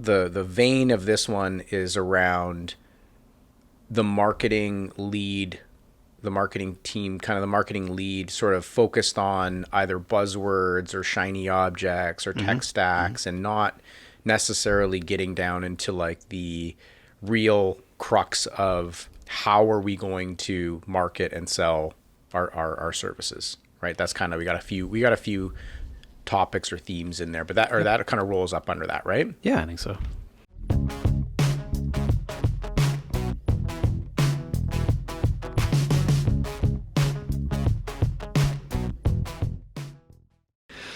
the vein of this one is around the marketing lead, the marketing team, kind of the marketing lead, sort of focused on either buzzwords or shiny objects or tech stacks, and not necessarily getting down into like the real crux of how are we going to market and sell our services, right? That's kind of, we got a few topics or themes in there, but that kind of rolls up under that, right? Yeah, I think so.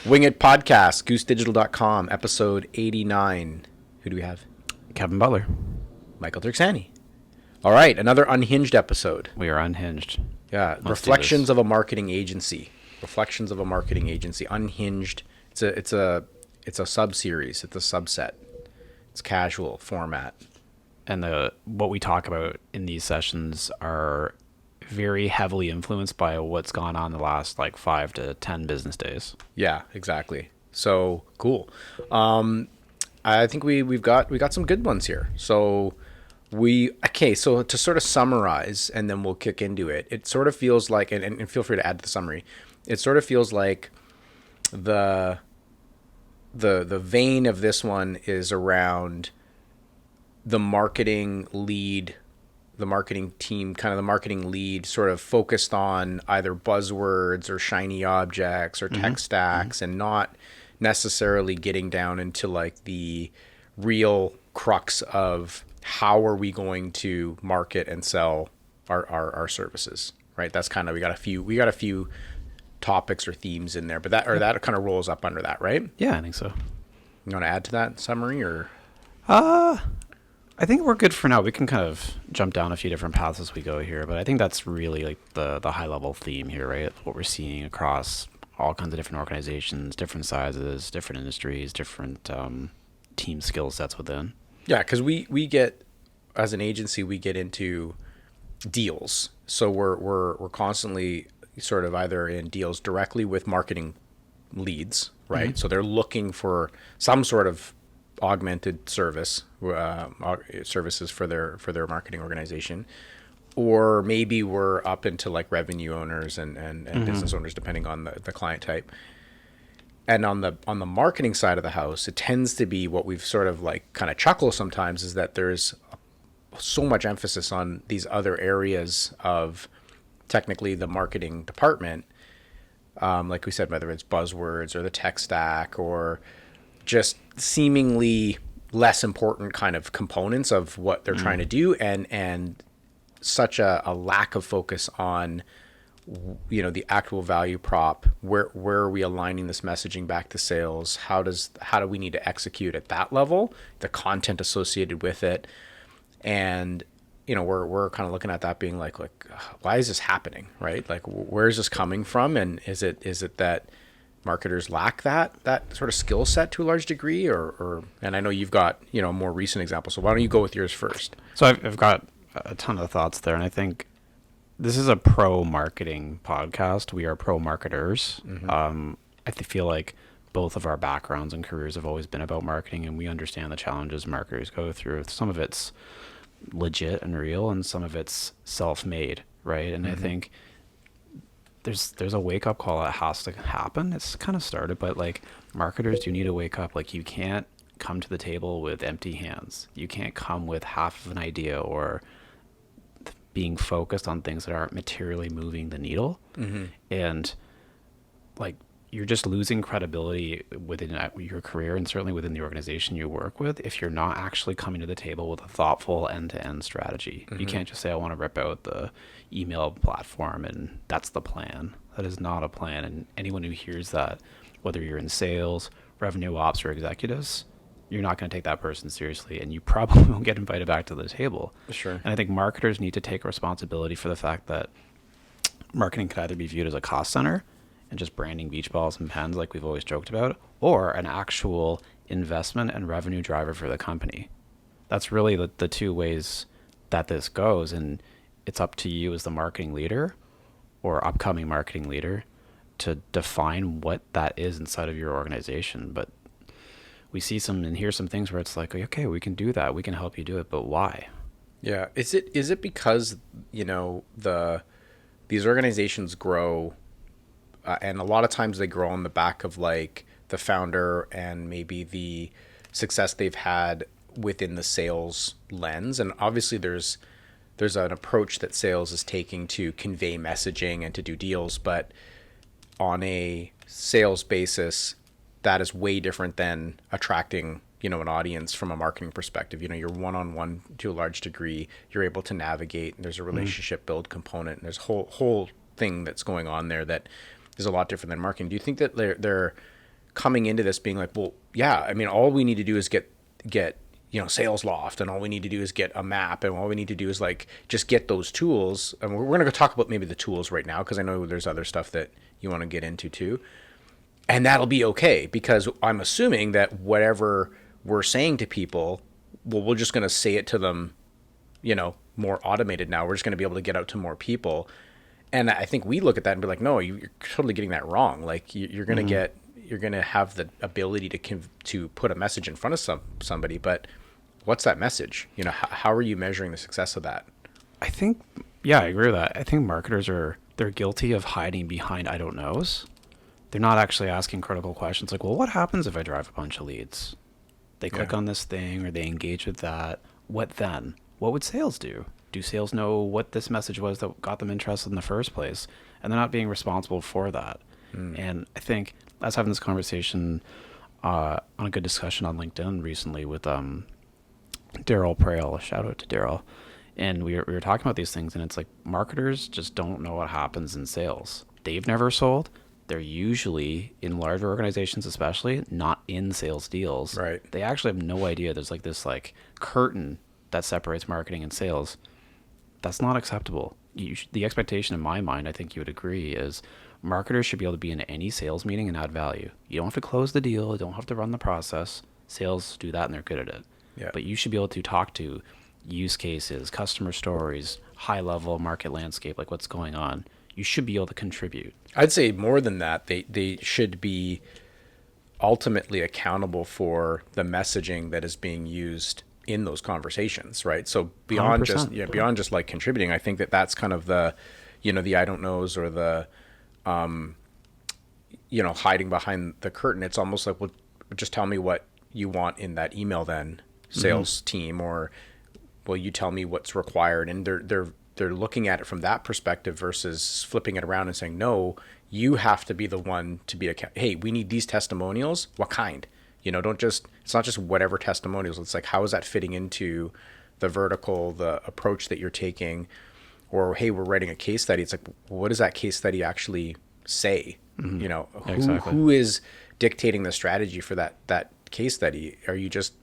Wing It Podcast, goosedigital.com, episode 89. Who do we have? Kevin Butler. Michael Turksani. All right, another Unhinged episode. We are unhinged. Yeah, Let's Reflections of a Marketing Agency. Reflections of a Marketing Agency. Unhinged. It's a sub-series. It's a subset. It's casual format. And what we talk about in these sessions are very heavily influenced by what's gone on the last like 5 to 10 business days. Yeah, exactly. So cool. I think we got some good ones here. So so to sort of summarize, and then we'll kick into it. It sort of feels like, and feel free to add to the summary. It sort of feels like the vein of this one is around the marketing lead, the marketing team, kind of the marketing lead, sort of focused on either buzzwords or shiny objects or tech stacks, and not necessarily getting down into like the real crux of how are we going to market and sell our services, right? That's kind of, we got a few topics or themes in there, but that kind of rolls up under that, right? Yeah, I think so. You want to add to that summary, or? I think we're good for now. We can kind of jump down a few different paths as we go here, but I think that's really like the high level theme here, right? What we're seeing across all kinds of different organizations, different sizes, different industries, different team skill sets within. Yeah, because we get, as an agency, we get into deals. So we're constantly sort of either in deals directly with marketing leads, right? So they're looking for some sort of augmented services for their marketing organization, or maybe we're up into like revenue owners and business owners, depending on the client type. And on the marketing side of the house, it tends to be what we've sort of like kind of chuckle sometimes, is that there's so much emphasis on these other areas of technically the marketing department, like we said, whether it's buzzwords or the tech stack or just seemingly less important kind of components of what they're trying to do, and such a lack of focus on, you know, the actual value prop. Where are we aligning this messaging back to sales? How do we need to execute at that level, the content associated with it? And you know, we're kind of looking at that being like why is this happening, right? Like, where is this coming from? And is it that marketers lack that sort of skill set to a large degree, or and I know you've got, you know, a more recent example, so why don't you go with yours first? So I've got a ton of thoughts there, and I think this is a pro marketing podcast. We are pro marketers. I feel like both of our backgrounds and careers have always been about marketing, and we understand the challenges marketers go through. Some of it's legit and real, and some of it's self-made, right? And I think there's a wake-up call that has to happen. It's kind of started, but like, marketers do need to wake up. Like, you can't come to the table with empty hands. You can't come with half of an idea or being focused on things that aren't materially moving the needle. And like, you're just losing credibility within your career, and certainly within the organization you work with, if you're not actually coming to the table with a thoughtful end-to-end strategy. You can't just say, I want to rip out the email platform and that's the plan. That is not a plan. And anyone who hears that, whether you're in sales, revenue ops, or executives, you're not going to take that person seriously, and you probably won't get invited back to the table. Sure. And I think marketers need to take responsibility for the fact that marketing could either be viewed as a cost center and just branding beach balls and pens like we've always joked about, or an actual investment and revenue driver for the company. That's really the two ways that this goes, and it's up to you as the marketing leader or upcoming marketing leader to define what that is inside of your organization. But we see some and hear some things where it's like, okay, we can do that. We can help you do it, but why? Yeah. Is it because, these organizations grow, and a lot of times they grow on the back of like the founder and maybe the success they've had within the sales lens. And obviously there's an approach that sales is taking to convey messaging and to do deals, but on a sales basis, that is way different than attracting, an audience from a marketing perspective. You're one-on-one to a large degree. You're able to navigate, and there's a relationship build component, and there's a whole thing that's going on there that is a lot different than marketing. Do you think that they're coming into this being like, well, yeah, I mean, all we need to do is get sales loft, and all we need to do is get a map, and all we need to do is like just get those tools. And we're going to talk about maybe the tools right now, because I know there's other stuff that you want to get into too, and that'll be okay, because I'm assuming that whatever we're saying to people, well, we're just going to say it to them, more automated now. We're just going to be able to get out to more people. And I think we look at that and be like, no, you're totally getting that wrong. Like you're going to you're going to have the ability to put a message in front of somebody, but what's that message? How are you measuring the success of that? I think, yeah, I agree with that. I think marketers they're guilty of hiding behind I don't knows. They're not actually asking critical questions like, well, what happens if I drive a bunch of leads? They click on this thing or they engage with that. What then? What would sales do? Do sales know what this message was that got them interested in the first place? And they're not being responsible for that. And I think I was having this conversation on a good discussion on LinkedIn recently with Daryl Prail. Shout out to Daryl. And we were talking about these things, and it's like marketers just don't know what happens in sales. They've never sold. They're usually in larger organizations, especially not in sales deals. Right. They actually have no idea. There's like this like curtain that separates marketing and sales. That's not acceptable. The expectation in my mind, I think you would agree, is marketers should be able to be in any sales meeting and add value. You don't have to close the deal. You don't have to run the process. Sales do that, and they're good at it. Yeah. But you should be able to talk to use cases, customer stories, high level market landscape, like what's going on. You should be able to contribute. I'd say more than that. They should be ultimately accountable for the messaging that is being used in those conversations, right? So beyond 100%. beyond just like contributing, I think that that's kind of the, the I don't knows, or the, hiding behind the curtain. It's almost like, well, just tell me what you want in that email then, sales team, or, well, you tell me what's required. And they're looking at it from that perspective versus flipping it around and saying, no, you have to be the one to be hey, we need these testimonials. What kind? It's not just whatever testimonials. It's like, how is that fitting into the vertical, the approach that you're taking? Or, hey, we're writing a case study. It's like, what does that case study actually say? Exactly. Who is dictating the strategy for that case study? Are you just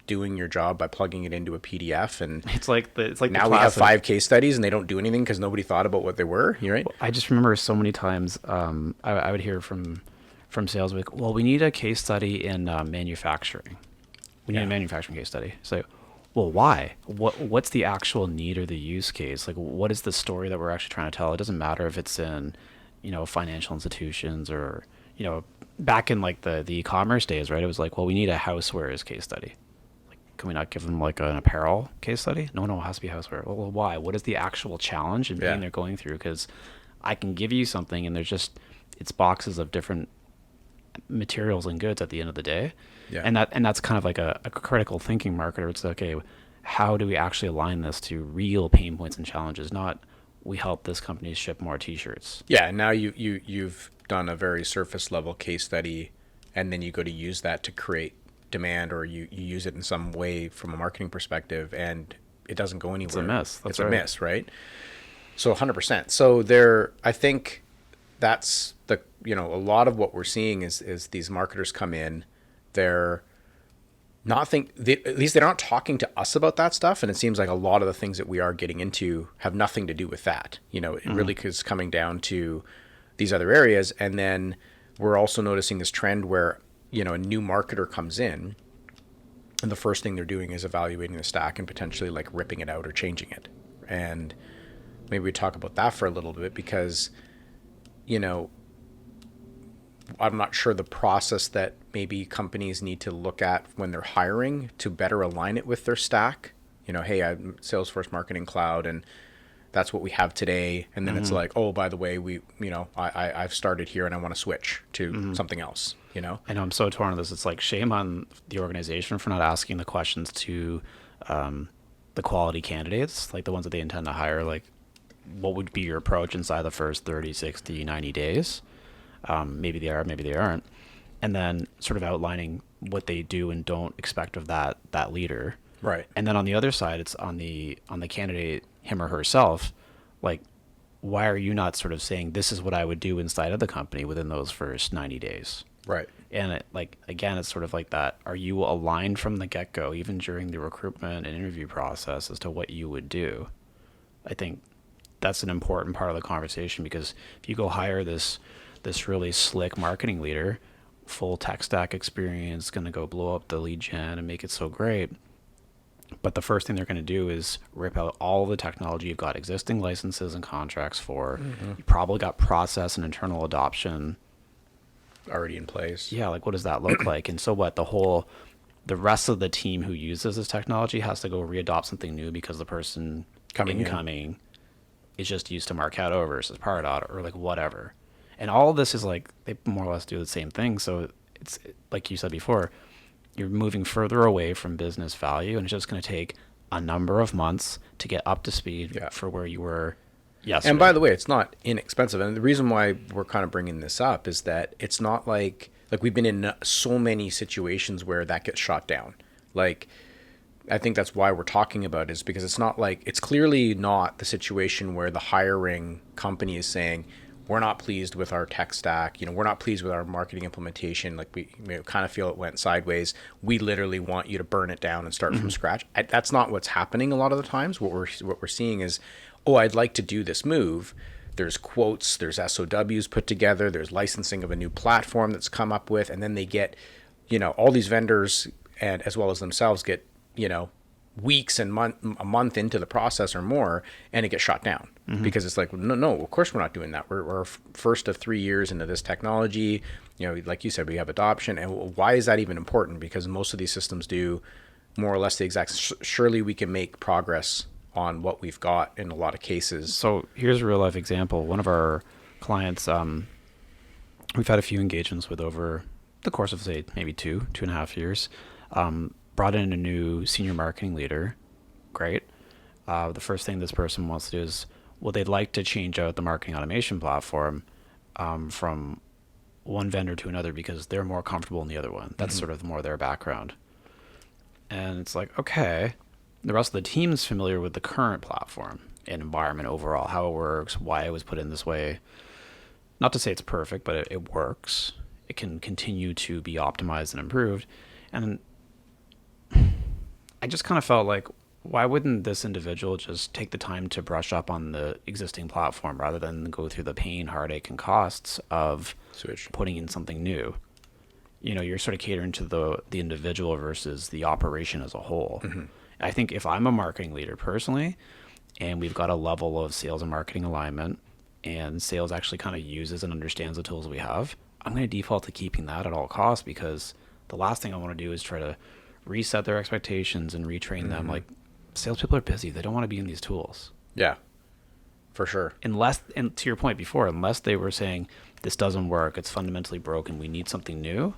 doing your job by plugging it into a PDF, and It's like now the we have classic, 5 case studies and they don't do anything because nobody thought about what they were. You right? I just remember so many times I would hear from sales like, well, we need a case study in manufacturing. We need a manufacturing case study. So, well, why? What's the actual need or the use case? Like, what is the story that we're actually trying to tell? It doesn't matter if it's in, financial institutions or, back in like the e-commerce days, right? It was like, well, we need a housewares case study. Can we not give them like an apparel case study? No, it has to be houseware. Well, why? What is the actual challenge and pain they're going through? Because I can give you something and it's boxes of different materials and goods at the end of the day. Yeah. And that's kind of like a critical thinking marketer. It's like, okay, how do we actually align this to real pain points and challenges? Not we help this company ship more t-shirts. Yeah. And now you've done a very surface level case study, and then you go to use that to create demand, or you use it in some way from a marketing perspective, and it doesn't go anywhere. It's a miss. It's a miss, right? So 100%. So I think that's a lot of what we're seeing is these marketers come in, they're not at least they're not talking to us about that stuff. And it seems like a lot of the things that we are getting into have nothing to do with that. It really is coming down to these other areas. And then we're also noticing this trend where, a new marketer comes in, and the first thing they're doing is evaluating the stack and potentially like ripping it out or changing it. And maybe we talk about that for a little bit, because, I'm not sure the process that maybe companies need to look at when they're hiring to better align it with their stack. Hey, I'm Salesforce Marketing Cloud, and that's what we have today. And then it's like, oh, by the way, I've started here and I want to switch to something else. I know I'm so torn on this. It's like shame on the organization for not asking the questions to the quality candidates, like the ones that they intend to hire. Like, what would be your approach inside the first 30, 60, 90 days? Maybe they are, maybe they aren't. And then sort of outlining what they do and don't expect of that leader. Right. And then on the other side, it's on the candidate, him or herself, like, why are you not sort of saying this is what I would do inside of the company within those first 90 days? Right. And again, it's sort of like that. Are you aligned from the get-go, even during the recruitment and interview process, as to what you would do? I think that's an important part of the conversation, because if you go hire this really slick marketing leader, full tech stack experience, going to go blow up the lead gen and make it so great, but the first thing they're going to do is rip out all the technology you've got existing licenses and contracts for. You probably got process and internal adoption Already in place. Yeah, like what does that look like? And so what, the rest of the team who uses this technology has to go readopt something new because the person incoming is just used to Marketo versus Pardot or like whatever. And all of this is like, they more or less do the same thing. So it's like you said before, you're moving further away from business value, and it's just going to take a number of months to get up to speed for where you were yesterday. And by the way, it's not inexpensive. And the reason why we're kind of bringing this up is that it's not like we've been in so many situations where that gets shot down. Like, I think that's why we're talking about it, is because it's not like, it's clearly not the situation where the hiring company is saying, we're not pleased with our tech stack. We're not pleased with our marketing implementation. Like, we kind of feel it went sideways. We literally want you to burn it down and start from scratch. That's not what's happening a lot of the times. What we're seeing is, oh, I'd like to do this move. There's quotes, there's SOWs put together, there's licensing of a new platform that's come up with, and then they get, all these vendors, and as well as themselves, get, weeks and a month into the process or more, and it gets shot down because it's like, no, of course we're not doing that. We're first of 3 years into this technology. Like you said, we have adoption. And why is that even important? Because most of these systems do more or less the exact, surely we can make progress on what we've got in a lot of cases. So here's a real life example. One of our clients, we've had a few engagements with over the course of, say, maybe 2.5 years, brought in a new senior marketing leader. Great. The first thing this person wants to do is, they'd like to change out the marketing automation platform from one vendor to another because they're more comfortable in the other one. That's sort of more their background. And it's like, okay, the rest of the team's familiar with the current platform and environment overall, how it works, why it was put in this way. Not to say it's perfect, but it works. It can continue to be optimized and improved. And I just kind of felt like, why wouldn't this individual just take the time to brush up on the existing platform rather than go through the pain, heartache, and costs of putting in something new? You're sort of catering to the individual versus the operation as a whole. I think if I'm a marketing leader personally, and we've got a level of sales and marketing alignment, and sales actually kind of uses and understands the tools we have, I'm going to default to keeping that at all costs, because the last thing I want to do is try to reset their expectations and retrain them. Like, salespeople are busy. They don't want to be in these tools. Yeah, for sure. Unless, and to your point before, unless they were saying, this doesn't work, it's fundamentally broken, we need something new,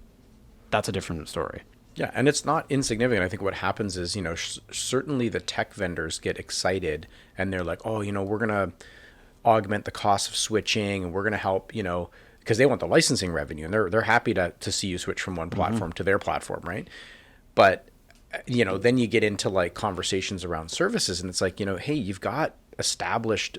that's a different story. Yeah, and it's not insignificant. I think what happens is, certainly the tech vendors get excited and they're like, oh, we're going to augment the cost of switching, and we're going to help, because they want the licensing revenue, and they're happy to see you switch from one platform to their platform, right? But, then you get into like conversations around services, and it's like, hey, you've got established,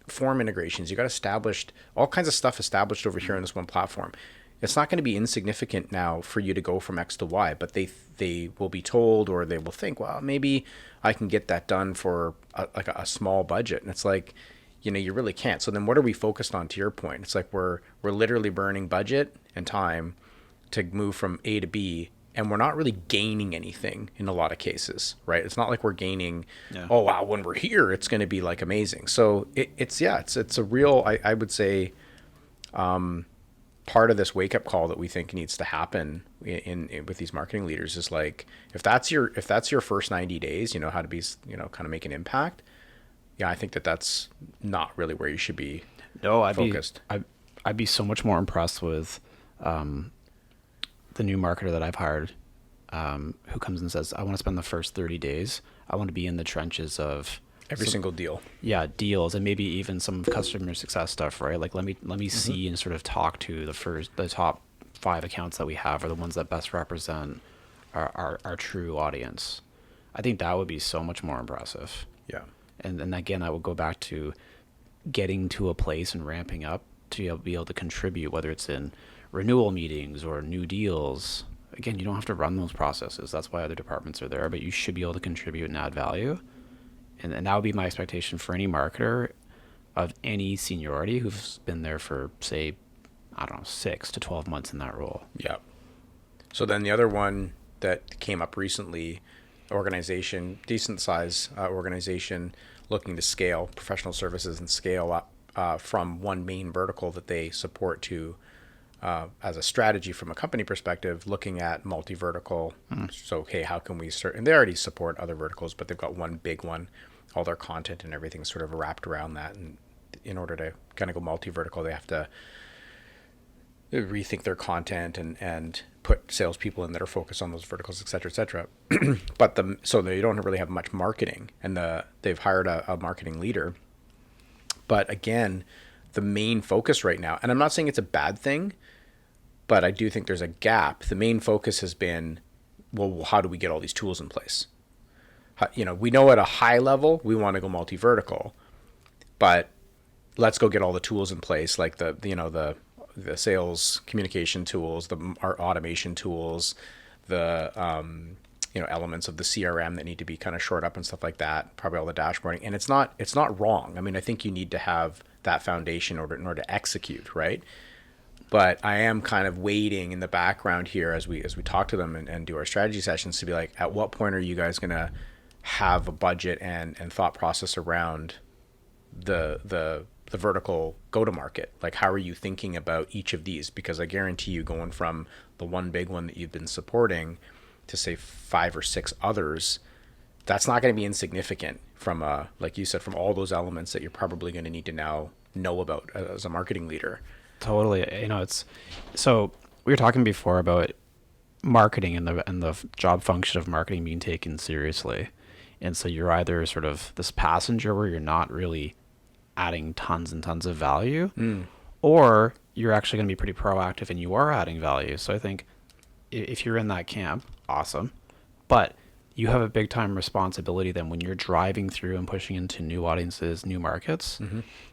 form integrations. You got established all kinds of stuff established over here on this one platform. It's not going to be insignificant now for you to go from X to Y, but they will be told, or they will think, well, maybe I can get that done for a small budget. And it's like, you really can't. So then what are we focused on, to your point? It's like we're literally burning budget and time to move from A to B, and we're not really gaining anything in a lot of cases, right? It's not like we're gaining, oh, wow, when we're here, it's going to be like amazing. So it's a real, I would say, part of this wake up call that we think needs to happen in with these marketing leaders is like, if that's your first 90 days, you know how to be, you know, kind of make an impact. Yeah, I think that's not really where you should be No, focused. I'd be so much more impressed with the new marketer that I've hired, who comes and says, I want to spend the first 30 days. I want to be in the trenches of Every single deal. yeah, deals, and maybe even some customer success stuff, right? Like let me see and sort of talk to the top 5 accounts that we have, are the ones that best represent our true audience. I think that would be so much more impressive. Yeah. And again, I would go back to getting to a place and ramping up to be able to contribute, whether it's in renewal meetings or new deals. Again, you don't have to run those processes. That's why other departments are there, but you should be able to contribute and add value. And that would be my expectation for any marketer of any seniority who's been there for, say, I don't know, 6 to 12 months in that role. Yeah. So then the other one that came up recently, organization, decent size organization looking to scale professional services and scale up from one main vertical that they support to, as a strategy from a company perspective, looking at multi-vertical. So, okay, how can we and they already support other verticals, but they've got one big one. All their content and everything sort of wrapped around that. And in order to kind of go multi-vertical, they have to rethink their content and put salespeople in that are focused on those verticals, et cetera, et cetera. But so they don't really have much marketing, and they've hired a marketing leader. But again, the main focus right now, and I'm not saying it's a bad thing, but I do think there's a gap. The main focus has been, well, how do we get all these tools in place? You know, we know at a high level we want to go multi-vertical, but let's go get all the tools in place, like the sales communication tools, our automation tools, the elements of the CRM that need to be kind of shored up and stuff like that. Probably all the dashboarding, and it's not wrong. I mean, I think you need to have that foundation in order to execute, right? But I am kind of waiting in the background here as we talk to them and do our strategy sessions to be like, at what point are you guys going to have a budget and thought process around the vertical go-to-market? Like, how are you thinking about each of these? Because I guarantee you, going from the one big one that you've been supporting to, say, 5 or 6 others, that's not going to be insignificant from, like you said, from all those elements that you're probably going to need to now know about as a marketing leader. Totally. You know, it's so we were talking before about marketing and the job function of marketing being taken seriously. And so you're either sort of this passenger where you're not really adding tons and tons of value, or you're actually going to be pretty proactive and you are adding value. So I think if you're in that camp, awesome. But you have a big time responsibility then when you're driving through and pushing into new audiences, new markets.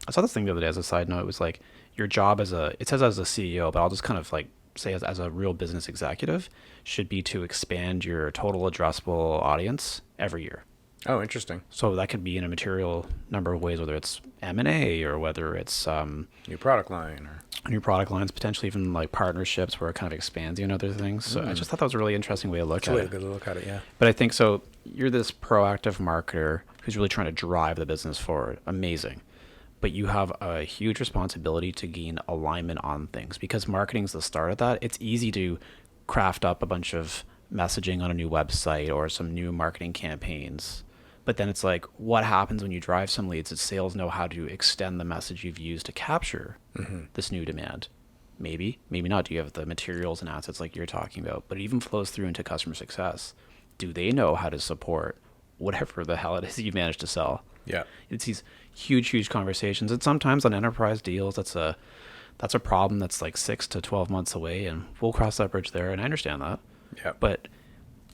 I saw this thing the other day as a side note. It was like your job it says as a CEO, but I'll just kind of like say as a real business executive should be to expand your total addressable audience every year. Oh, interesting. So that could be in a material number of ways, whether it's M&A or whether it's New product line or new product lines, potentially even like partnerships where it kind of expands you and other things. So I just thought that was a really interesting way to look at it. It's a good look at it, yeah. But I think so you're this proactive marketer who's really trying to drive the business forward. Amazing. But you have a huge responsibility to gain alignment on things, because marketing's the start of that. It's easy to craft up a bunch of messaging on a new website or some new marketing campaigns. But then it's like, what happens when you drive some leads? That sales know how to extend the message you've used to capture this new demand. Maybe, maybe not. Do you have the materials and assets like you're talking about? But it even flows through into customer success. Do they know how to support whatever the hell it is you managed to sell? Yeah. It's these huge conversations. And sometimes on enterprise deals, that's a problem that's like 6 to 12 months away, and we'll cross that bridge there. And I understand that. Yeah. But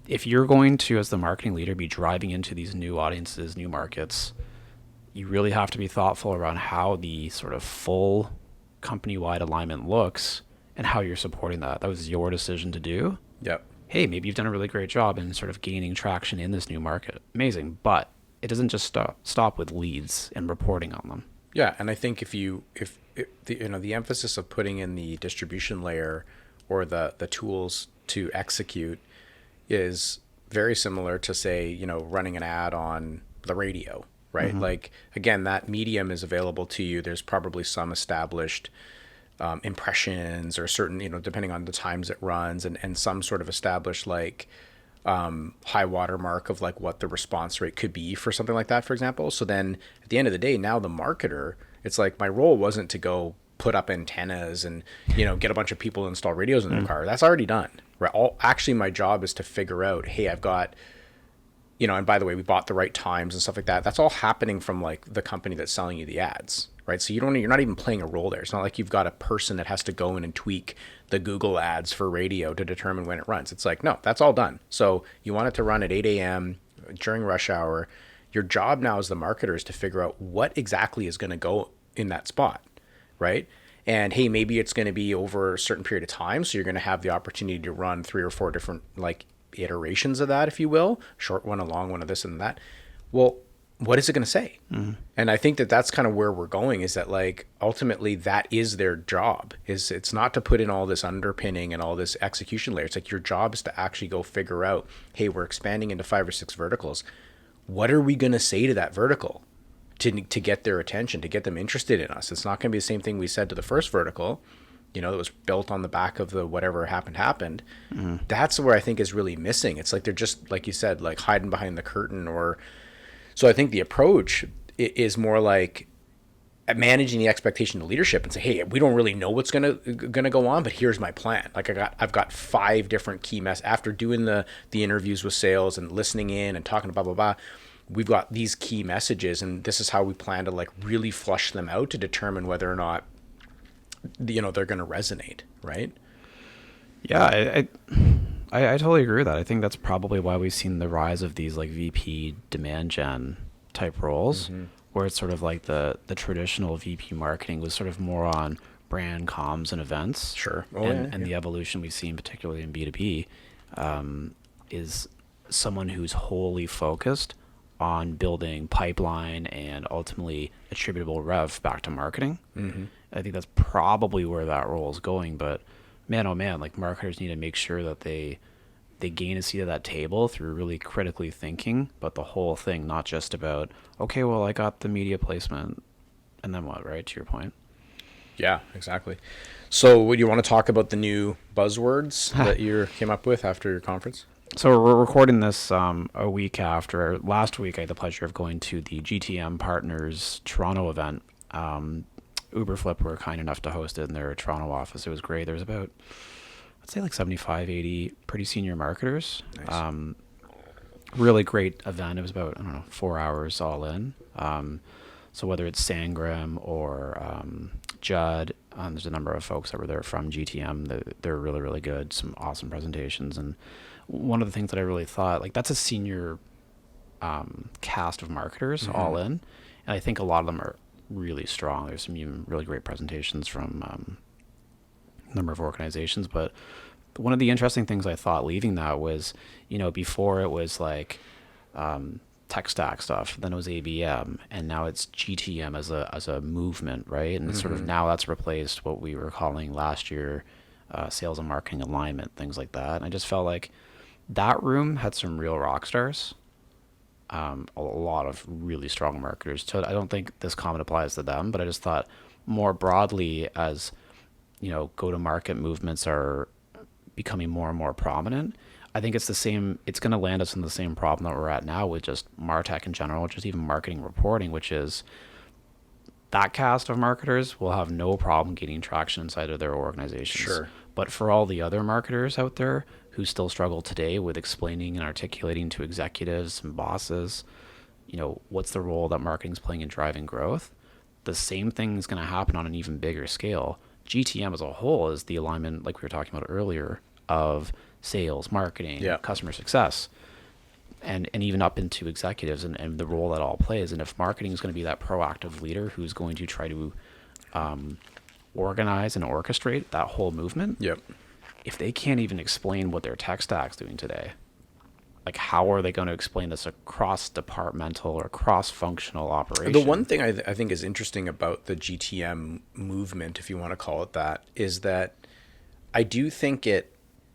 if you're going to, as the marketing leader, be driving into these new audiences, new markets, you really have to be thoughtful around how the sort of full company-wide alignment looks and how you're supporting that. That was your decision to do. Yep. Hey, maybe you've done a really great job in sort of gaining traction in this new market. Amazing. But it doesn't just stop with leads and reporting on them. Yeah, and I think if the emphasis of putting in the distribution layer or the tools to execute is very similar to, say, running an ad on the radio, right? Like, again, that medium is available to you. There's probably some established impressions or certain, depending on the times it runs, and some sort of established like high water mark of like what the response rate could be for something like that, for example. So then at the end of the day, now the marketer, it's like my role wasn't to go put up antennas and get a bunch of people to install radios in their car. That's already done. Right. Actually, my job is to figure out, hey, I've got, and by the way, we bought the right times and stuff like that. That's all happening from like the company that's selling you the ads, right? So you're not even playing a role there. It's not like you've got a person that has to go in and tweak the Google ads for radio to determine when it runs. It's like, no, that's all done. So you want it to run at 8 a.m. during rush hour. Your job now as the marketer is to figure out what exactly is going to go in that spot, right? And hey, maybe it's going to be over a certain period of time. So you're going to have the opportunity to run 3 or 4 different like iterations of that, if you will, short one, a long one, of this and that. Well, what is it going to say? And I think that that's kind of where we're going, is that like ultimately that is their job. Is it's not to put in all this underpinning and all this execution layer. It's like your job is to actually go figure out, hey, we're expanding into 5 or 6 verticals. What are we going to say to that vertical to get their attention, to get them interested in us? It's not going to be the same thing we said to the first vertical, that was built on the back of the whatever happened. That's where I think is really missing. It's like they're just, like you said, like hiding behind the curtain. Or so I think the approach is more like managing the expectation of leadership and say, hey, we don't really know what's gonna go on, but here's my plan. Like I've got 5 different key after doing the interviews with sales and listening in and talking blah blah blah. We've got these key messages, and this is how we plan to like really flush them out to determine whether or not they're going to resonate, right? Yeah, I totally agree with that. I think that's probably why we've seen the rise of these like VP demand gen type roles, where it's sort of like the traditional VP marketing was sort of more on brand comms and events. Sure. And the evolution we've seen, particularly in B2B, is someone who's wholly focused on building pipeline and ultimately attributable rev back to marketing. I think that's probably where that role is going. But man, oh man, like marketers need to make sure that they gain a seat at that table through really critically thinking about the whole thing, not just about, okay, well, I got the media placement and then what, right? To your point. Yeah, exactly. So would you want to talk about the new buzzwords that you came up with after your conference? So we're recording this a week after. Last week, I had the pleasure of going to the GTM Partners Toronto event. Uberflip were kind enough to host it in their Toronto office. It was great. There was about, I'd say like 75, 80 pretty senior marketers. Nice. Really great event. It was about, 4 hours all in. So whether it's Sangram or Judd, there's a number of folks that were there from GTM. They're really, really good. Some awesome presentations. And one of the things that I really thought, like that's a senior cast of marketers all in. And I think a lot of them are really strong. There's some even really great presentations from a number of organizations. But one of the interesting things I thought leaving that was, before it was like tech stack stuff, then it was ABM, and now it's GTM as a movement, right? And it's sort of now that's replaced what we were calling last year sales and marketing alignment, things like that. And I just felt like that room had some real rock stars. A lot of really strong marketers. So I don't think this comment applies to them, but I just thought more broadly as, go-to-market movements are becoming more and more prominent, I think it's the same, it's going to land us in the same problem that we're at now with just MarTech in general, just even marketing reporting, which is that cast of marketers will have no problem getting traction inside of their organizations. Sure. But for all the other marketers out there who still struggle today with explaining and articulating to executives and bosses, what's the role that marketing's playing in driving growth, the same thing is going to happen on an even bigger scale. GTM as a whole is the alignment, like we were talking about earlier, of sales, marketing, customer success, and even up into executives and the role that all plays. And if marketing is going to be that proactive leader who's going to try to organize and orchestrate that whole movement, if they can't even explain what their tech stack's doing today, like how are they going to explain this across departmental or cross-functional operation? The one thing I think is interesting about the GTM movement, if you want to call it that, is that I do think it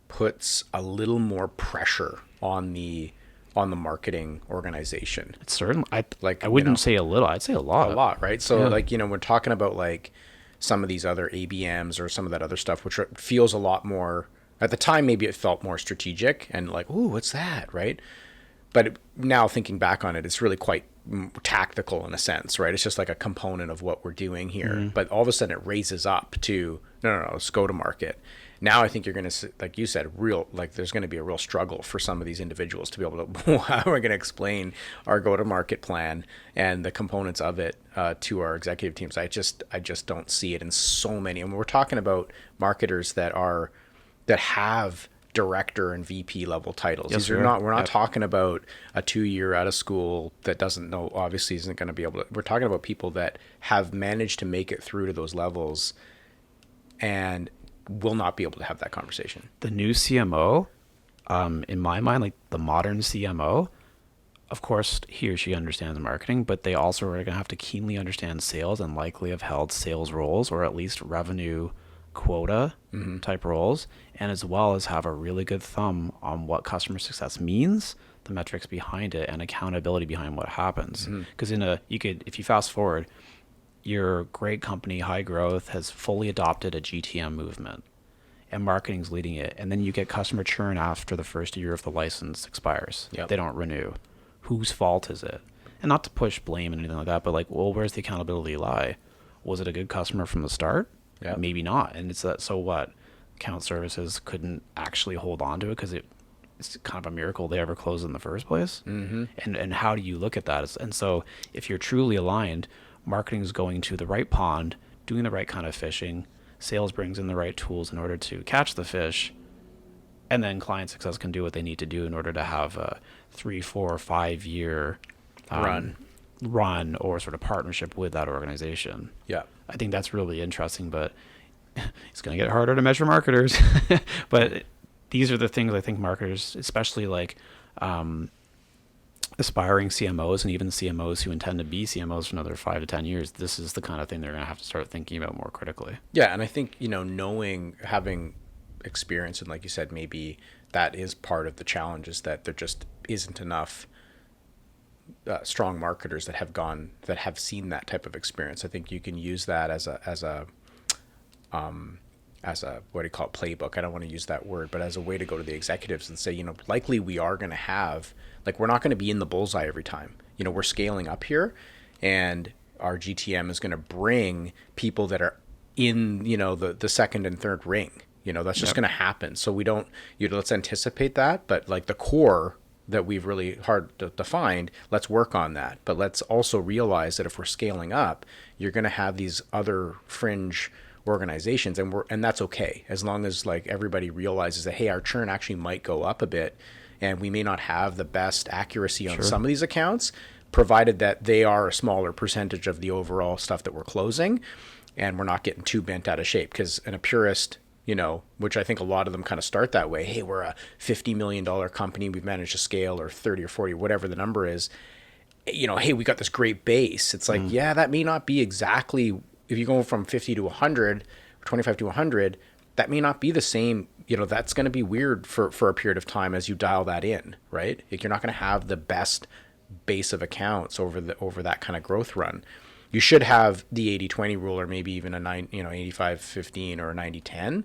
puts a little more pressure on the marketing organization. It's certainly, I wouldn't say a little, I'd say a lot. A lot, right? So we're talking about like some of these other ABMs or some of that other stuff, which feels a lot more, at the time, maybe it felt more strategic and like, ooh, what's that, right? But now thinking back on it, it's really quite tactical in a sense, right? It's just like a component of what we're doing here. But all of a sudden it raises up to, no, let's go to market. Now I think you're going to, like you said, there's going to be a real struggle for some of these individuals to be able to, how are we going to explain our go-to-market plan and the components of it to our executive teams? I just don't see it in so many. And we're talking about marketers that have director and VP level titles. Yes, We're not talking about a 2-year out of school that doesn't know, obviously isn't going to be able to, we're talking about people that have managed to make it through to those levels and will not be able to have that conversation. The new CMO, in my mind, like the modern CMO, of course, he or she understands marketing, but they also are going to have to keenly understand sales and likely have held sales roles or at least revenue quota type roles, and as well as have a really good thumb on what customer success means, the metrics behind it, and accountability behind what happens. Because if you fast forward, your great company, high growth, has fully adopted a GTM movement, and marketing's leading it, and then you get customer churn after the first year of the license expires. Yep. They don't renew. Whose fault is it? And not to push blame and anything like that, but like, well, where's the accountability lie? Was it a good customer from the start? Yeah. Maybe not. And it's that, so what? Account services couldn't actually hold on to it because it's kind of a miracle they ever closed in the first place. And how do you look at that? And so if you're truly aligned, marketing is going to the right pond, doing the right kind of fishing, sales brings in the right tools in order to catch the fish, and then client success can do what they need to do in order to have a 3, 4, 5 year run or sort of partnership with that organization. Yeah. I think that's really interesting, but it's going to get harder to measure marketers. But these are the things I think marketers, especially like aspiring CMOs and even CMOs who intend to be CMOs for another 5 to 10 years, this is the kind of thing they're going to have to start thinking about more critically. Yeah. And I think, having experience, and like you said, maybe that is part of the challenge, is that there just isn't enough strong marketers that have seen that type of experience. I think you can use that as a what do you call it, playbook. I don't want to use that word, but as a way to go to the executives and say, likely we are going to have, like, we're not going to be in the bullseye every time. We're scaling up here, and our GTM is going to bring people that are in, the second and third ring. That's just going to happen. So we don't, let's anticipate that, but like the core that we've really hard to find, let's work on that. But let's also realize that if we're scaling up, you're going to have these other fringe organizations, and that's okay, as long as like everybody realizes that, hey, our churn actually might go up a bit, and we may not have the best accuracy on some of these accounts, provided that they are a smaller percentage of the overall stuff that we're closing, and we're not getting too bent out of shape. Because a purist, which I think a lot of them kind of start that way. Hey, we're a $50 million company. We've managed to scale, or 30 or 40, whatever the number is. Hey, we got this great base. It's like, yeah, that may not be exactly, if you go from 50 to 100, 25 to 100, that may not be the same. That's going to be weird for a period of time as you dial that in, right? Like, you're not going to have the best base of accounts over that kind of growth run. You should have the 80-20 rule, or maybe even a 85-15 or a 90-10,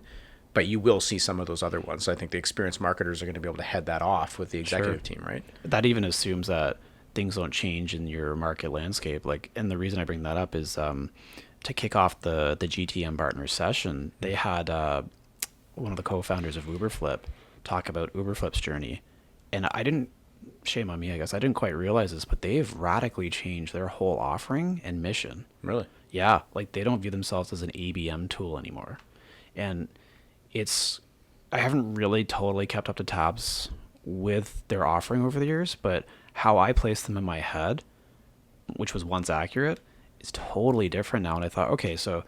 but you will see some of those other ones. So I think the experienced marketers are going to be able to head that off with the executive team, right? That even assumes that things don't change in your market landscape. Like, and the reason I bring that up is to kick off the GTM partner session, they had one of the co-founders of Uberflip talk about Uberflip's journey, and shame on me, I guess, I didn't quite realize this, but they've radically changed their whole offering and mission. Really? Yeah, like they don't view themselves as an ABM tool anymore. And I haven't really totally kept up to tabs with their offering over the years, but how I placed them in my head, which was once accurate, is totally different now. And I thought, okay, so,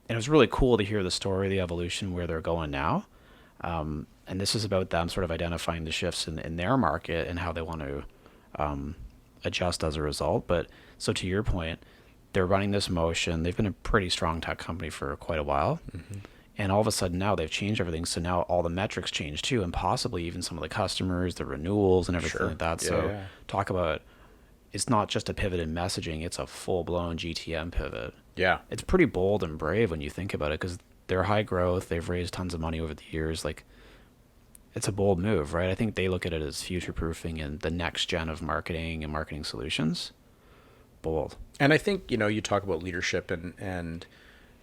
and it was really cool to hear the story, the evolution, where they're going now. And this is about them sort of identifying the shifts in their market and how they want to adjust as a result. But so to your point, they're running this motion. They've been a pretty strong tech company for quite a while. And all of a sudden now they've changed everything. So now all the metrics change too, and possibly even some of the customers, the renewals and everything like that. So talk about, it's not just a pivot in messaging, it's a full-blown GTM pivot. Yeah. It's pretty bold and brave when you think about it, because they're high growth. They've raised tons of money over the years. Like, it's a bold move, right? I think they look at it as future proofing and the next gen of marketing and marketing solutions. Bold. And I think, you talk about leadership and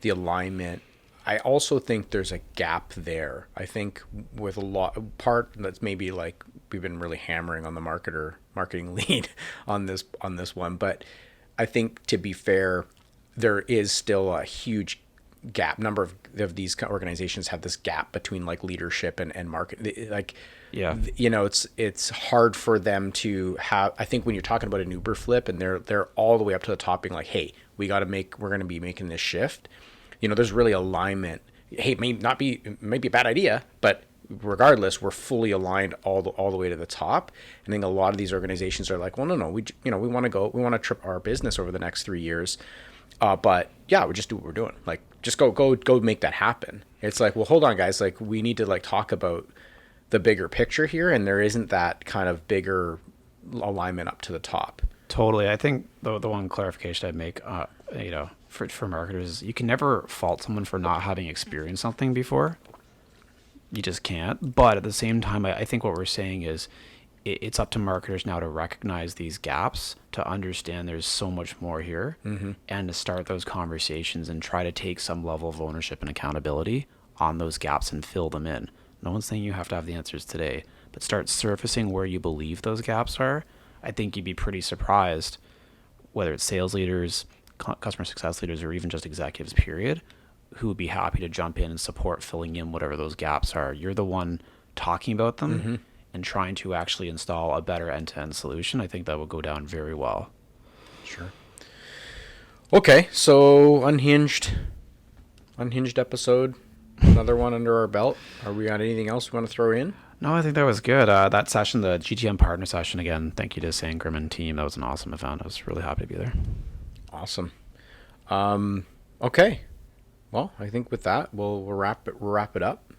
the alignment. I also think there's a gap there. I think with part that's maybe like we've been really hammering on the marketing lead on this one, but I think to be fair, there is still a huge gap. Number of these organizations have this gap between like leadership and market. Like, Yeah. it's hard for them to have. I think when you're talking about an Uber flip and they're all the way up to the top, being like, hey, we're going to be making this shift. There's really alignment. Hey, it may be a bad idea, but regardless, we're fully aligned all the way to the top. And I think a lot of these organizations are like, well, no, we want to trip our business over the next 3 years. But yeah, we just do what we're doing. Like, just go make that happen. It's like, well, hold on, guys. Like, we need to like talk about the bigger picture here, and there isn't that kind of bigger alignment up to the top. Totally. I think the one clarification I'd make, for marketers, is you can never fault someone for not having experienced something before. You just can't. But at the same time, I think what we're saying is it's up to marketers now to recognize these gaps, to understand there's so much more here, and to start those conversations and try to take some level of ownership and accountability on those gaps and fill them in. No one's saying you have to have the answers today, but start surfacing where you believe those gaps are. I think you'd be pretty surprised, whether it's sales leaders, customer success leaders, or even just executives, period, who would be happy to jump in and support filling in whatever those gaps are. You're the one talking about them and trying to actually install a better end-to-end solution. I think that would go down very well. Sure. Okay, so Unhinged episode, another one under our belt. Are we on anything else we want to throw in? No, I think that was good. That session, the GTM partner session, again, thank you to Sangram and team. That was an awesome event. I was really happy to be there. Awesome. Okay. Well, I think with that, we'll wrap it up.